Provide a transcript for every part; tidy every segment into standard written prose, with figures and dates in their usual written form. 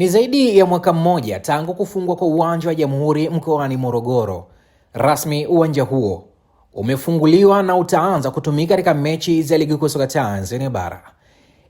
Ni zaidi ya mwaka mmoja tangu kufungwa kwa uwanja wa Jamhuri mkoani Morogoro. Rasmi uwanja huo umefunguliwa na utaanza kutumika katika mechi za Ligi Kuu Soka Tanzania Bara.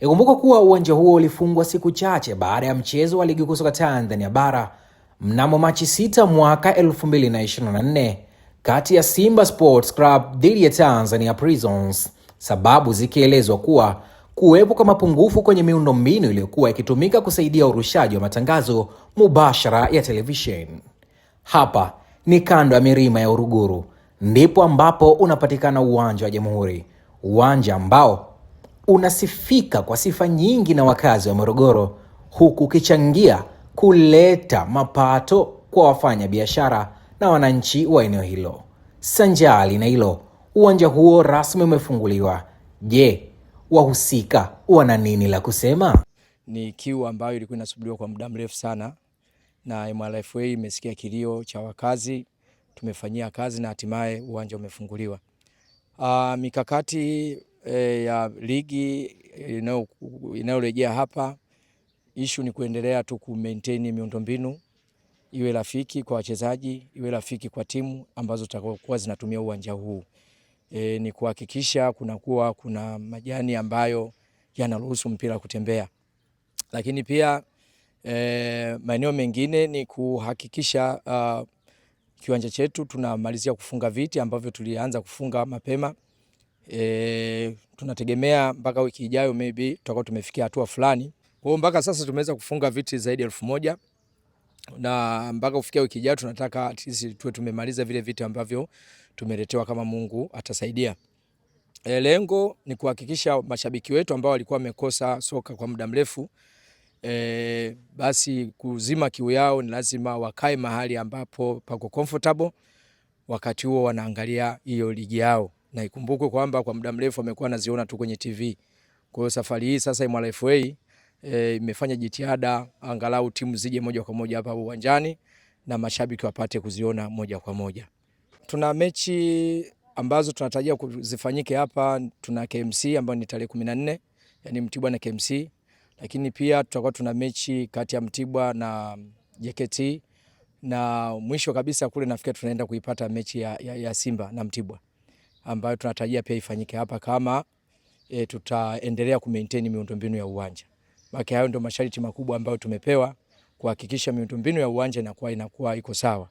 Ikumbuka kuwa uwanja huo ulifungwa siku chache baada ya mchezo wa Ligi Kuu Soka Tanzania Bara mnamo Machi 6 mwaka 2024 kati ya Simba Sports Club dhidi ya Tanzania Prisons, sababu zikielezwa kuwa kuwepo kwa mapungufu kwenye miundombinu iliyokuwa ikitumika kusaidia urushaji wa matangazo mubashara ya televisheni. Hapa ni kando ya milima ya Uruguru, ndipo ambapo unapatikana uwanja wa Jamhuri, uwanja ambao unasifika kwa sifa nyingi na wakazi wa Morogoro, huku ukichangia kuleta mapato kwa wafanya biashara na wananchi wa eneo hilo. Sanjali na hilo, uwanja huo rasmi umefunguliwa. Je, wahusika wana nini la kusema? Ni kiu ambayo ilikuwa inasubiriwa kwa muda mrefu sana, na MRFA imesikia kilio cha wakazi, tumefanyia kazi na hatimaye uwanja umefunguliwa. Mikakati ya ligi inayorejea hapa, issue ni kuendelea tu ku-maintain miundombinu iwe rafiki kwa wachezaji, iwe rafiki kwa timu ambazo zitakuwa zinatumia uwanja huu. Ni kuhakikisha kuna majani ambayo yanaruhusu mpira kutembea. Lakini pia maeneo mengine ni kuhakikisha kiwanja chetu tunamalizia kufunga viti ambavyo tulianza kufunga mapema. Tunategemea mpaka wiki ijayo maybe tutakuwa tumefikia hatua fulani. Kwa mpaka sasa tumeweza kufunga viti zaidi ya 1000, na mpaka kufikia wiki ijayo tunataka sisi tuwe tumemaliza vile viti ambavyo tumeletewa kama Mungu atasaidia. Lengo ni kuhakikisha mashabiki wetu ambao walikuwa wamekosa soka kwa muda mrefu, basi kuzima kiu yao ni lazima wakae mahali ambapo pako comfortable wakati huo wanaangalia hiyo ligi yao. Na ikumbukwe kwamba kwa muda mrefu wamekuwa wanaziona tu kwenye TV. Kwa hiyo safari hii sasa MRFA imefanya jitihada angalau timu zije moja kwa moja hapa uwanjani na mashabiki wapate kuziona moja kwa moja. Tuna mechi ambazo tunatarajia kuzifanyike hapa. Tuna KMC ambayo ni tarehe 14, yani Mtibwa na KMC, lakini pia tutakuwa tuna mechi kati ya Mtibwa na JKT, na mwisho kabisa kule nafikiri tunaenda kuipata mechi ya Simba na Mtibwa ambayo tunatarajia pia ifanyike hapa kama tutaendelea ku-maintain miundombinu ya uwanja. Baki hayo ndio masharti makubwa ambayo tumepewa kuhakikisha miundombinu ya uwanja inakuwa iko sawa.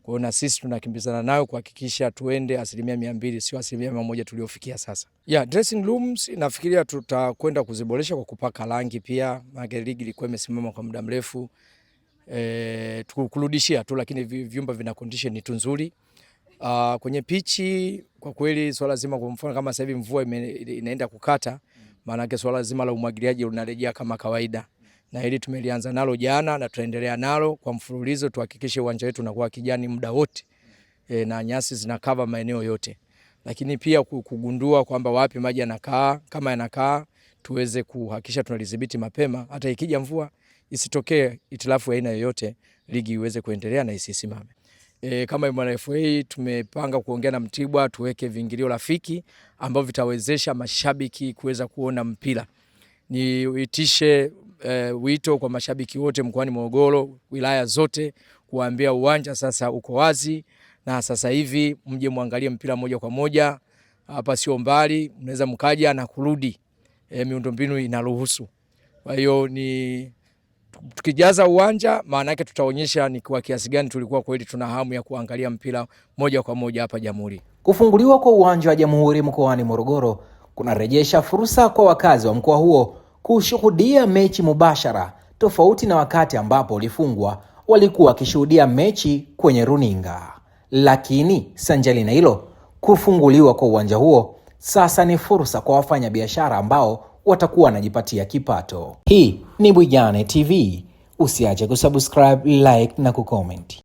Kwa hiyo na sisi tunakimbizana nayo kuhakikisha tuende 200%, sio 100% tuliofikia sasa. Dressing rooms nafikiria tutakwenda kuziboresha kwa kupaka rangi pia. Maana ligi ilikuwa imesimama kwa muda mrefu. Tukurudishia tu, lakini vyumba vina condition tu nzuri. Kwenye pichi kwa kweli swala zima, kwa mfano kama sasa hivi mvua inaenda kukata, maana yake swala zima la umwagiliaji unarejea kama kawaida. Na hili tumelianza nalo jana na tutaendelea nalo kwa mfululizo, tuhakikishe uwanja wetu unakuwa kijani muda wote, na nyasi zinakava maeneo yote. Lakini pia kugundua kwamba wapi maji yanakaa, kama yanakaa tuweze kuhakikisha tunalidhibiti mapema, hata ikija mvua isitokee itilafu aina yoyote, ligi iweze kuendelea na isisimame. Kama MRFA tumepanga kuongea na Mtibwa tuweke vingilio rafiki ambavyo vitawezesha mashabiki kuweza kuona mpira. Niitishe wito kwa mashabiki wote mkoani Morogoro, wilaya zote, kuambia uwanja sasa uko wazi na sasa hivi mje muangalie mpira moja kwa moja. Hapa sio mbali, mnaweza mkaja na kurudi. Miundombinu inaruhusu. Kwa hiyo ni tukijaza uwanja, maana yake tutaonyesha ni kwa kiasi gani tulikuwa kweli tuna hamu ya kuangalia mpira moja kwa moja hapa Jamhuri. Kufunguliwa kwa uwanja wa Jamhuri mkoani Morogoro kunarejesha fursa kwa wakazi wa mkoa huo kushuhudia mechi mubashara, tofauti na wakati ambapo ulifungwa walikuwa wakishuhudia mechi kwenye runinga. Lakini sanjali na hilo, kufunguliwa kwa uwanja huo sasa ni fursa kwa wafanya biashara ambao watakuwa wanajipatia kipato. Hii ni Bujane TV. Usiache kusubscribe, like na kucomment.